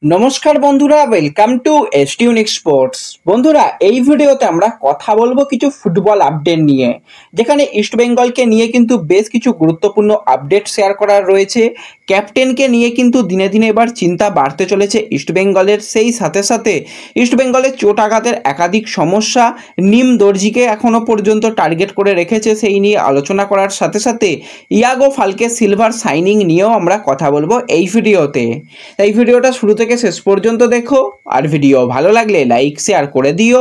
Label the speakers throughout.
Speaker 1: নমস্কার বন্ধুরা, welcome to এসটিউনিক sports. বন্ধুরা, এই ভিডিওতে আমরা কথা বলবো কিছু ফুটবল আপডেট নিয়ে, যেখানে ইস্টবেঙ্গলকে নিয়ে কিন্তু বেশ কিছু গুরুত্বপূর্ণ আপডেট শেয়ার করার রয়েছে। ক্যাপ্টেনকে নিয়ে কিন্তু দিনে দিনে এবার চিন্তা বাড়তে চলেছে ইস্টবেঙ্গলের। সেই সাথে সাথে ইস্টবেঙ্গলের চোট আঘাতের একাধিক সমস্যা নিম দর্জিকে এখনও পর্যন্ত টার্গেট করে রেখেছে, সেই নিয়ে আলোচনা করার সাথে সাথে ইয়াগো ফালকে সিলভার সাইনিং নিয়েও আমরা কথা বলবো এই ভিডিওতে। তাই ভিডিওটা শুরু থেকে শেষ পর্যন্ত দেখো, আর ভিডিও ভালো লাগলে লাইক শেয়ার করে দিও।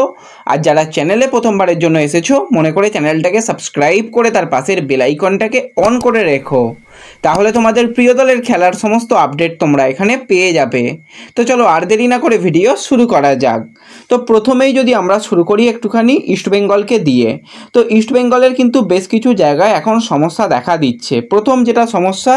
Speaker 1: আর যারা চ্যানেলে প্রথমবারের জন্য এসেছো, মনে করে চ্যানেলটাকে সাবস্ক্রাইব করে তার পাশের বেল আইকনটাকে অন করে রেখো, তাহলে তোমাদের প্রিয় দলের খেলার সমস্ত আপডেট তোমরা এখানে পেয়ে যাবে। তো চলো আর দেরি না করে ভিডিও শুরু করা যাক। তো প্রথমেই যদি আমরা শুরু করি একটুখানি ইস্টবেঙ্গলকে দিয়ে, তো ইস্টবেঙ্গলের কিন্তু বেশ কিছু জায়গায় এখন সমস্যা দেখা দিচ্ছে। প্রথম যেটা সমস্যা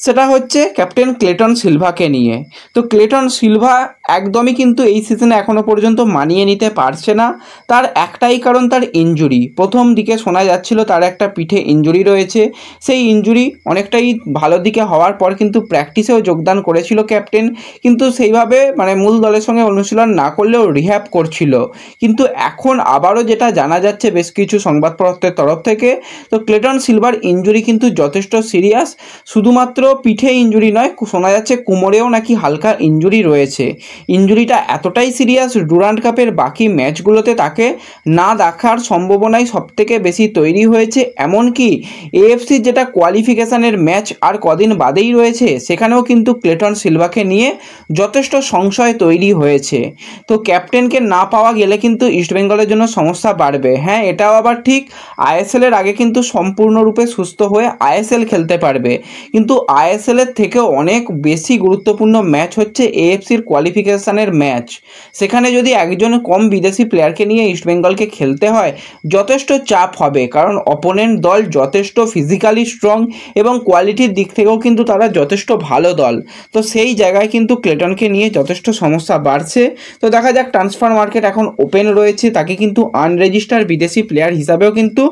Speaker 1: সেটা হচ্ছে ক্যাপ্টেন ক্লেটন সিলভাকে নিয়ে। তো ক্লেটন সিলভা একদমই কিন্তু এই সিজনে এখনও পর্যন্ত মানিয়ে নিতে পারছে না। তার একটাই কারণ, তার ইনজুরি। প্রথম দিকে শোনা যাচ্ছিল তার একটা পিঠে ইনজুরি রয়েছে। সেই ইনজুরি অনেকটাই ভালো দিকে হওয়ার পর কিন্তু প্র্যাকটিসেও যোগদান করেছিল ক্যাপ্টেন, কিন্তু সেইভাবে মূল দলের সঙ্গে অনুশীলন না করলেও রিহ্যাব করছিল। কিন্তু এখন আবারও যেটা জানা যাচ্ছে বেশ কিছু সংবাদপত্রের তরফ থেকে, তো ক্লেটন সিলভার ইনজুরি কিন্তু যথেষ্ট সিরিয়াস। শুধুমাত্র পিঠে ইনজুরি নয়, শোনা যাচ্ছে কোমরেও নাকি হালকা ইনজুরি রয়েছে। ইনজুরিটা এতটাই সিরিয়াস, ডুরান্ড কাপের বাকি ম্যাচগুলোতে তাকে না দেখার সম্ভাবনাই সবথেকে বেশি তৈরি হয়েছে। এমনকি এএফসির যেটা কোয়ালিফিকেশানের ম্যাচ আর কদিন বাদেই রয়েছে, সেখানেও কিন্তু ক্লেটন সিলভাকে নিয়ে যথেষ্ট সংশয় তৈরি হয়েছে। তো ক্যাপ্টেনকে না পাওয়া গেলে কিন্তু ইস্টবেঙ্গলের জন্য সমস্যা বাড়বে। হ্যাঁ, এটাও আবার ঠিক, আইএসএলের আগে কিন্তু সম্পূর্ণরূপে সুস্থ হয়ে আইএসএল খেলতে পারবে, কিন্তু আইএসএলের থেকেও অনেক বেশি গুরুত্বপূর্ণ ম্যাচ হচ্ছে এএফসির কোয়ালিফিকেশানের ম্যাচ। সেখানে যদি একজন কম বিদেশি প্লেয়ারকে নিয়ে ইস্টবেঙ্গলকে খেলতে হয়, যথেষ্ট চাপ হবে, কারণ অপোনেন্ট দল যথেষ্ট ফিজিক্যালি স্ট্রং এবং কোয়ালিটির দিক থেকেও কিন্তু তারা যথেষ্ট ভালো দল। তো সেই জায়গায় কিন্তু ক্লেটনকে নিয়ে যথেষ্ট সমস্যা বাড়ছে। তো দেখা যাক, ট্রান্সফার মার্কেট এখন ওপেন রয়েছে, তাকে কিন্তু আনরেজিস্টার্ড বিদেশি প্লেয়ার হিসাবেও কিন্তু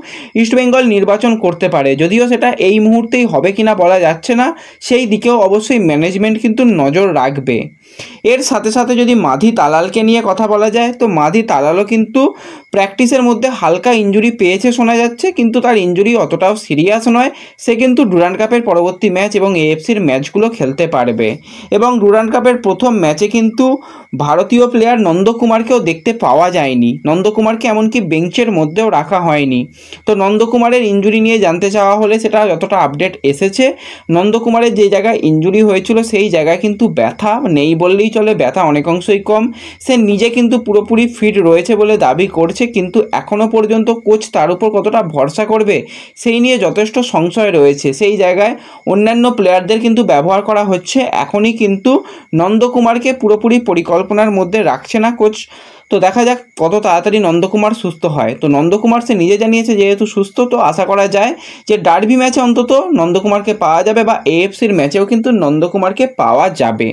Speaker 1: ইস্টবেঙ্গল নির্বাচন করতে পারে। যদিও সেটা এই মুহূর্তেই হবে কিনা বলা যাচ্ছে না, সেই দিকেও অবশ্যই ম্যানেজমেন্ট কিন্তু নজর রাখবে। এর সাথে সাথে যদি মাধি তালালকে নিয়ে কথা বলা যায়, তো মাধি তালালও কিন্তু প্র্যাকটিসের মধ্যে হালকা ইনজুরি পেয়েছে শোনা যাচ্ছে, কিন্তু তার ইনজুরি অতটাও সিরিয়াস নয়। সে কিন্তু ডুরান্ড কাপের পরবর্তী ম্যাচ এবং এএফসির ম্যাচগুলো খেলতে পারবে। এবং ডুরান্ড কাপের প্রথম ম্যাচে কিন্তু ভারতীয় প্লেয়ার নন্দকুমারকেও দেখতে পাওয়া যায়নি। নন্দকুমারকে এমনকি বেঞ্চের মধ্যেও রাখা হয়নি। তো নন্দকুমারের ইনজুরি নিয়ে জানতে চাওয়া হলে সেটা যতটা আপডেট এসেছে, নন্দকুমারের যে জায়গায় ইনজুরি হয়েছিল সেই জায়গায় কিন্তু ব্যথা নেই বললেই চলে, ব্যথা অনেক অংশই কম। সে নিজে কিন্তু পুরোপুরি ফিট রয়েছে বলে দাবি করছে, কিন্তু এখনও পর্যন্ত কোচ তার উপর কতটা ভরসা করবে সেই নিয়ে যথেষ্ট সংশয় রয়েছে। সেই জায়গায় অন্যান্য প্লেয়ারদের কিন্তু ব্যবহার করা হচ্ছে, এখনই কিন্তু নন্দকুমারকে পুরোপুরি পরিকল্পনার মধ্যে রাখছে না কোচ। তো দেখা যাক কত তাড়াতাড়ি নন্দকুমার সুস্থ হয়। তো নন্দকুমার সে নিজে জানিয়েছে যেহেতু সুস্থ, তো আশা করা যায় যে ডার্বি ম্যাচে অন্তত নন্দকুমারকে পাওয়া যাবে, বা এএফসির ম্যাচেও কিন্তু নন্দকুমারকে পাওয়া যাবে।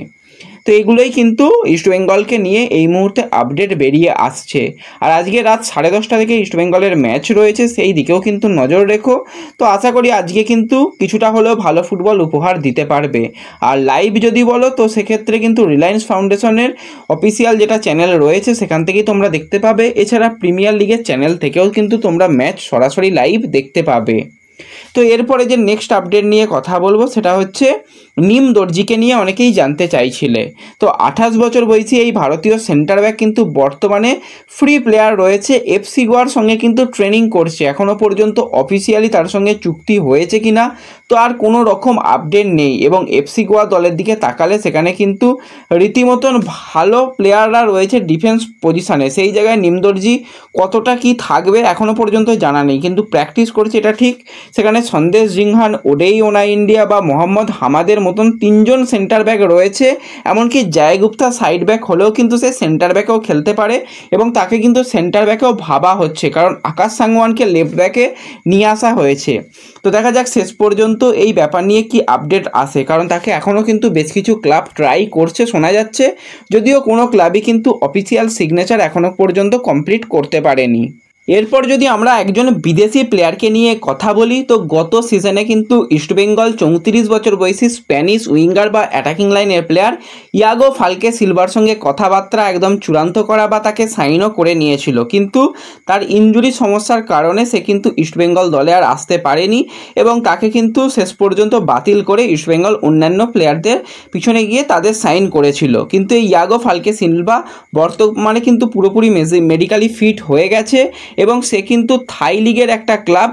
Speaker 1: তো এগুলোই কিন্তু ইস্টবেঙ্গলকে নিয়ে এই মুহূর্তে আপডেট বেরিয়ে আসছে। আর আজকে রাত 10:30 থেকে ইস্টবেঙ্গলের ম্যাচ রয়েছে, সেই দিকেও কিন্তু নজর রেখো। তো আশা করি আজকে কিন্তু কিছুটা হলেও ভালো ফুটবল উপহার দিতে পারবে। আর লাইভ যদি বলো, তো সেক্ষেত্রে কিন্তু রিলায়েন্স ফাউন্ডেশনের অফিসিয়াল যেটা চ্যানেল রয়েছে সেখান থেকেই তোমরা দেখতে পাবে। এছাড়া প্রিমিয়ার লিগের চ্যানেল থেকেও কিন্তু তোমরা ম্যাচ সরাসরি লাইভ দেখতে পাবে। তো এরপরে যে নেক্সট আপডেট নিয়ে কথা বলবো সেটা হচ্ছে নিম দর্জিকে নিয়ে অনেকেই জানতে চাইছিলে। তো 28 বছর বয়সী এই ভারতীয় সেন্টার ব্যাক কিন্তু বর্তমানে ফ্রি প্লেয়ার রয়েছে, এফসি গোয়ার সঙ্গে কিন্তু ট্রেনিং করছে। এখনও পর্যন্ত অফিসিয়ালি তার সঙ্গে চুক্তি হয়েছে কিনা তো আর কোনো রকম আপডেট নেই। এবং এফসি গোয়া দলের দিকে তাকালে সেখানে কিন্তু রীতিমতন ভালো প্লেয়াররা রয়েছে ডিফেন্স পজিশানে। সেই জায়গায় নিম দর্জি কতটা কি থাকবে এখনও পর্যন্ত জানা নেই, কিন্তু প্র্যাকটিস করছে এটা ঠিক। সেখানে সন্দেশ জিংহান, ওডেই ওনা ইন্ডিয়া বা মোহাম্মদ হামাদের মতন 3 জন সেন্টার ব্যাক রয়েছে। এমনকি জয় গুপ্তা সাইড ব্যাক হলেও কিন্তু সে সেন্টার ব্যাকেও খেলতে পারে, এবং তাকে কিন্তু সেন্টার ব্যাকেও ভাবা হচ্ছে, কারণ আকাশ সাংওয়ানকে লেফট ব্যাকে নিয়ে আসা হয়েছে। তো দেখা যাক শেষ পর্যন্ত এই ব্যাপার নিয়ে কি আপডেট আসে, কারণ তাকে এখনও কিন্তু বেশ কিছু ক্লাব ট্রাই করছে শোনা যাচ্ছে, যদিও কোনো ক্লাবই কিন্তু অফিসিয়াল সিগনেচার এখনও পর্যন্ত কমপ্লিট করতে পারেনি। এরপর যদি আমরা একজন বিদেশি প্লেয়ারকে নিয়ে কথা বলি, তো গত সিজনে কিন্তু ইস্টবেঙ্গল 34 বছর বয়সী স্প্যানিশ উইঙ্গার বা অ্যাটাকিং লাইনের প্লেয়ার ইয়াগো ফালকে সিলভার সঙ্গে কথাবার্তা একদম চূড়ান্ত করা বা তাকে সাইনও করে নিয়েছিল, কিন্তু তার ইনজুরি সমস্যার কারণে সে কিন্তু ইস্টবেঙ্গল দলে আর আসতে পারেনি এবং তাকে কিন্তু শেষ পর্যন্ত বাতিল করে ইস্টবেঙ্গল অন্যান্য প্লেয়ারদের পিছনে গিয়ে তাদের সাইন করেছিল। কিন্তু এই ইয়াগো ফালকে সিলভা বর্তমানে কিন্তু পুরোপুরি মেডিকেলি ফিট হয়ে গেছে এবং সে কিন্তু থাই লিগের একটা ক্লাব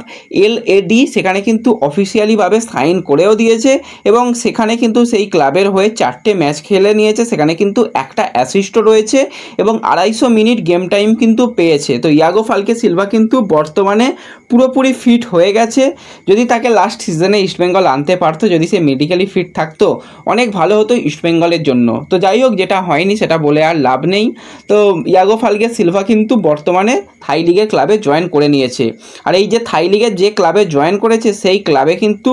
Speaker 1: LAD সেখানে কিন্তু অফিসিয়ালিভাবে সাইন করেও দিয়েছে এবং সেখানে কিন্তু সেই ক্লাবের হয়ে 4টে ম্যাচ খেলে নিয়েছে, সেখানে কিন্তু একটা অ্যাসিস্টও রয়েছে এবং 250 মিনিট গেম টাইম কিন্তু পেয়েছে। তো ইয়াগো ফালকে সিলভা কিন্তু বর্তমানে পুরোপুরি ফিট হয়ে গেছে। যদি তাকে লাস্ট সিজনে ইস্টবেঙ্গল আনতে পারতো, যদি সে মেডিকেলি ফিট থাকতো, অনেক ভালো হতো ইস্টবেঙ্গলের জন্য। তো যাই হোক, যেটা হয়নি সেটা বলে আর লাভ নেই। তো ইয়াগো ফালকে সিলভা কিন্তু বর্তমানে থাই লিগের ক্লাবে জয়েন করে নিয়েছে। আর এই যে থাই লিগের যে ক্লাবে জয়েন করেছে সেই ক্লাবে কিন্তু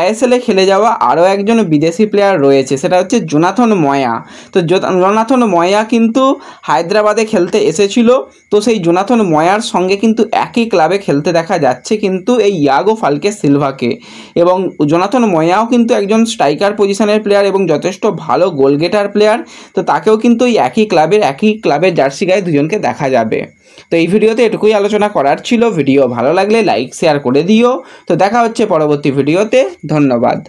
Speaker 1: ISL-এ খেলে যাওয়া আরও একজন বিদেশি প্লেয়ার রয়েছে, সেটা হচ্ছে জোনাথন ময়া। তো জোনাথন ময়া কিন্তু হায়দ্রাবাদে খেলতে এসেছিল, তো সেই জোনাথন ময়ার সঙ্গে কিন্তু একই ক্লাবে খেলতে দেখা যাচ্ছে কিন্তু এই ইয়াগো ফালকে সিলভাকে। এবং জোনাথন ময়াও কিন্তু একজন স্ট্রাইকার পজিশনের প্লেয়ার এবং যথেষ্ট ভালো গোল গেটার প্লেয়ার। তো তাকেও কিন্তু এই একই ক্লাবের জার্সি গায়ে দুজনকে দেখা যাবে। তো এই ভিডিওতে এটুকুই আলোচনা করার ছিল। ভিডিও ভালো লাগলে লাইক শেয়ার করে দিও। তো দেখা হচ্ছে পরবর্তী ভিডিওতে। ধন্যবাদ।